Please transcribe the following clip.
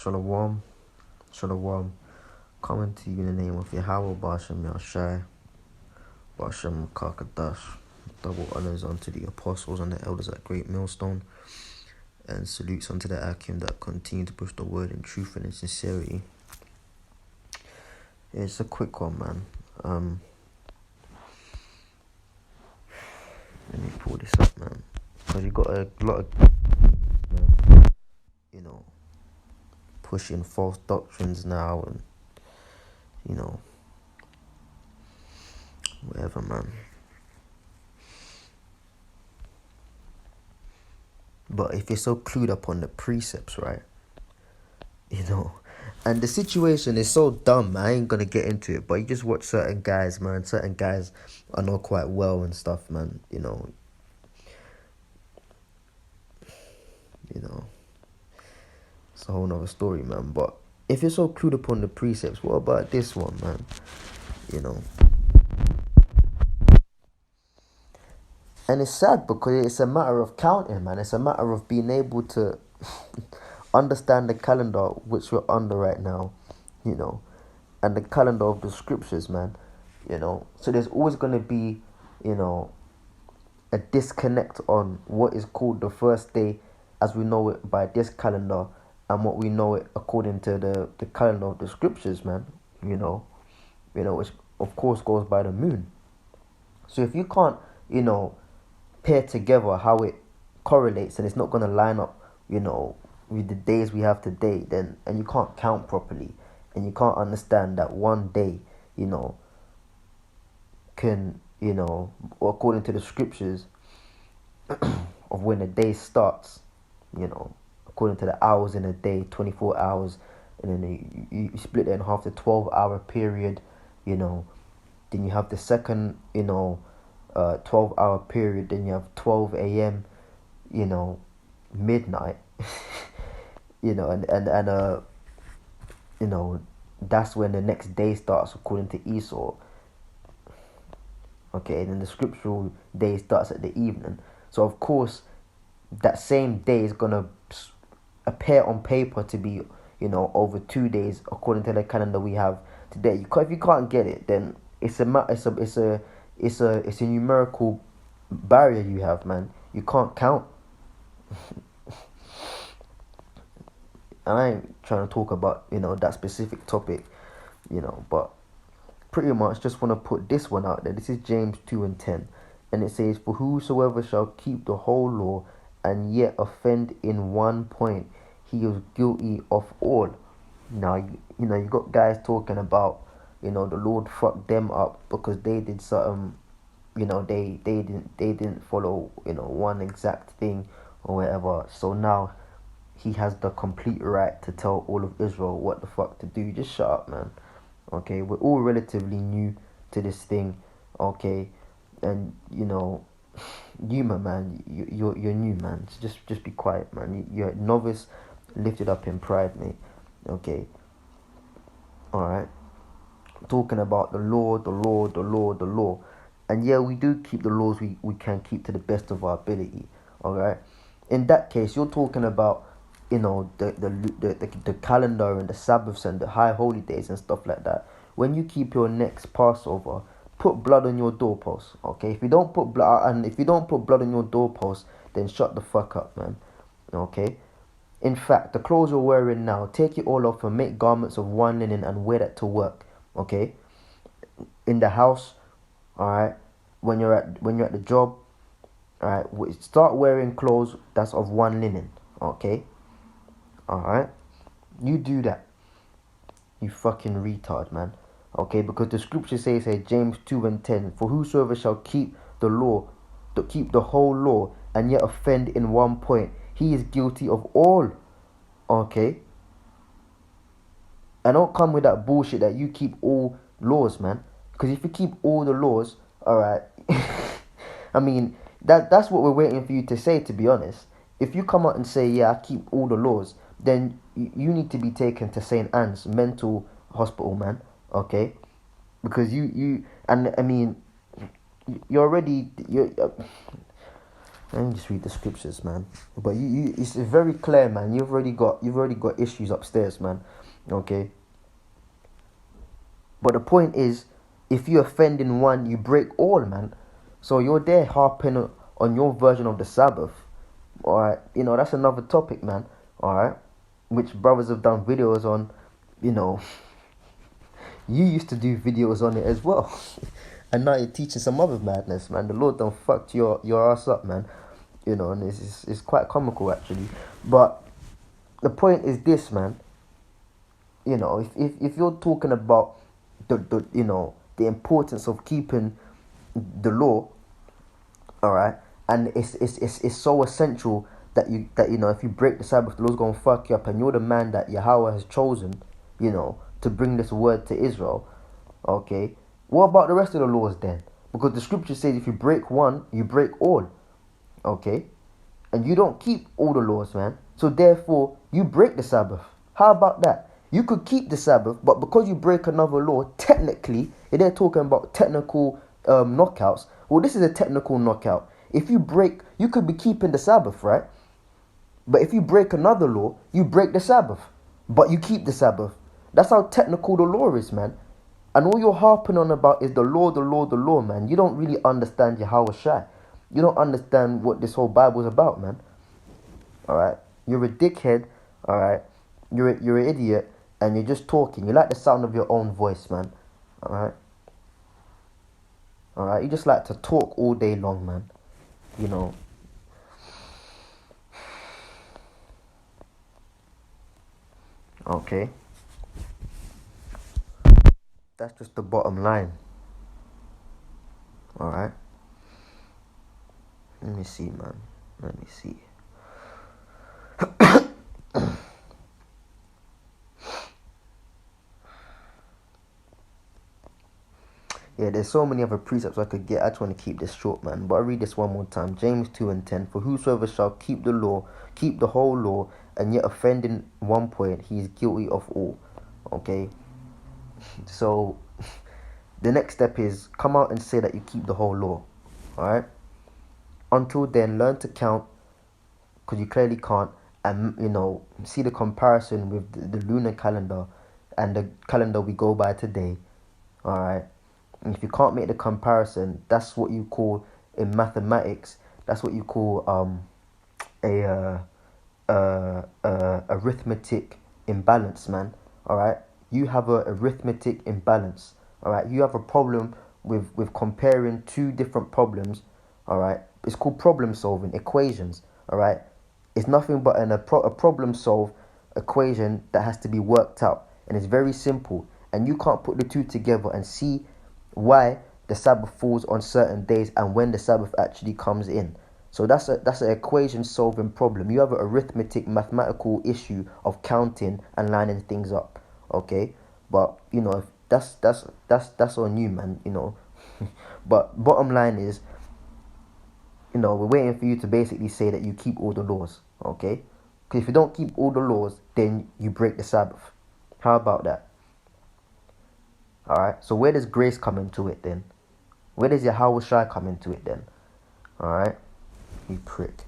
Shalom, Shalom, coming to you in the name of Yahweh, Bashem Yashai, Bashem Kakadash. Double honors unto the apostles and the elders at Great Millstone, and salutes unto the Akim that continue to push the word in truth and in sincerity. Yeah, it's a quick one, man. Let me pull this up, man, because you got a lot of, pushing false doctrines now, and whatever, man. But if you're so clued up on the precepts, right, and the situation is so dumb, man, I ain't gonna get into it, but you just watch certain guys, man. Certain guys I know quite well and stuff, man. It's a whole nother story, man. But if you're so clued up on the precepts, what about this one, man? And it's sad because it's a matter of counting, man. It's a matter of being able to understand the calendar which we're under right now, and the calendar of the scriptures, man. So there's always going to be, a disconnect on what is called the first day as we know it by this calendar and what we know it according to the calendar of the scriptures, man. Which of course goes by the moon. So if you can't, pair together how it correlates and it's not going to line up, with the days we have today, then, and you can't count properly, and you can't understand that one day, can, according to the scriptures of when the day starts, according to the hours in a day, 24 hours, and then you split it in half, the 12-hour period, then you have the second, 12-hour period, then you have 12 a.m., midnight, that's when the next day starts according to Esau. Okay, and then the scriptural day starts at the evening. So of course, that same day is gonna appear on paper to be, over 2 days according to the calendar we have today. If you can't get it, then it's a numerical barrier you have, man. You can't count. And I ain't trying to talk about, that specific topic, but pretty much just want to put this one out there. This is James 2:10. And it says, "For whosoever shall keep the whole law and yet offend in one point, he is guilty of all." Now, you got guys talking about, the Lord fucked them up because they did something, they didn't follow, one exact thing or whatever. So now he has the complete right to tell all of Israel what the fuck to do. Just shut up, man. Okay, we're all relatively new to this thing. Okay, and you, my man, you're new, man. So just be quiet, man. You're a novice, lifted up in pride, mate. Okay. All right. Talking about the law, the law, and yeah, we do keep the laws we can keep to the best of our ability. All right. In that case, you're talking about, the calendar and the Sabbaths and the high holy days and stuff like that. When you keep your next Passover, put blood on your doorpost. Okay, if you don't put blood on your doorpost, then shut the fuck up, man. Okay. In fact, the clothes you're wearing now, take it all off and make garments of one linen and wear that to work. Okay. In the house, all right. When you're at the job, all right. Start wearing clothes that's of one linen. Okay. Alright? You do that. You fucking retard, man. Okay, because the scripture says here, James 2:10, "For whosoever shall keep the law, keep the whole law, and yet offend in one point, he is guilty of all." Okay? And don't come with that bullshit that you keep all laws, man. Because if you keep all the laws, alright, I mean, that's what we're waiting for you to say, to be honest. If you come out and say, yeah, I keep all the laws, then you need to be taken to St. Anne's mental hospital, man. Okay? Because you're already, Let me just read the scriptures, man. But it's very clear, man. You've already got issues upstairs, man. Okay. But the point is, if you offend in one, you break all, man. So you're there harping on your version of the Sabbath. Alright, that's another topic, man. Alright. Which brothers have done videos on, you know. You used to do videos on it as well. And now you're teaching some other madness, man. The Lord done fucked your ass up, man. And it's quite comical, actually. But the point is this, man. If you're talking about the importance of keeping the law, all right, and it's so essential that if you break the Sabbath, the Lord's gonna fuck you up, and you're the man that Yahweh has chosen, to bring this word to Israel. Okay, what about the rest of the laws then? Because the scripture says if you break one, you break all. Okay, and you don't keep all the laws, man. So therefore, you break the Sabbath. How about that? You could keep the Sabbath, but because you break another law, technically, they're talking about technical knockouts. Well, this is a technical knockout. If you break, you could be keeping the Sabbath, right? But if you break another law, you break the Sabbath, but you keep the Sabbath. That's how technical the law is, man. And all you're harping on about is the law, the law, the law, man. You don't really understand Yahweh Shai. You don't understand what this whole Bible is about, man. Alright? You're a dickhead, alright? You're an idiot, and you're just talking. You like the sound of your own voice, man. Alright? Alright? You just like to talk all day long, man. Okay? That's just the bottom line. Alright? Let me see, man. Let me see. Yeah, there's so many other precepts I could get. I just want to keep this short, man. But I'll read this one more time. James 2:10. For whosoever shall keep the law, keep the whole law, and yet offend in one point, he is guilty of all. Okay? So, the next step is come out and say that you keep the whole law. Alright? Until then, learn to count, because you clearly can't. And, see the comparison with the lunar calendar and the calendar we go by today. Alright? And if you can't make the comparison, that's what you call, in mathematics, that's what you call a arithmetic imbalance, man. Alright? You have a arithmetic imbalance. Alright? You have a problem with comparing two different problems. Alright? It's called problem solving, equations. Alright? It's nothing but a problem solve equation that has to be worked out. And it's very simple. And you can't put the two together and see why the Sabbath falls on certain days and when the Sabbath actually comes in. So that's an equation solving problem. You have an arithmetic mathematical issue of counting and lining things up. Okay? But that's on you, man, But bottom line is, we're waiting for you to basically say that you keep all the laws. Okay? Because if you don't keep all the laws, then you break the Sabbath. How about that? Alright, so where does grace come into it then? Where does Yahweh Shai come into it then? Alright, you prick.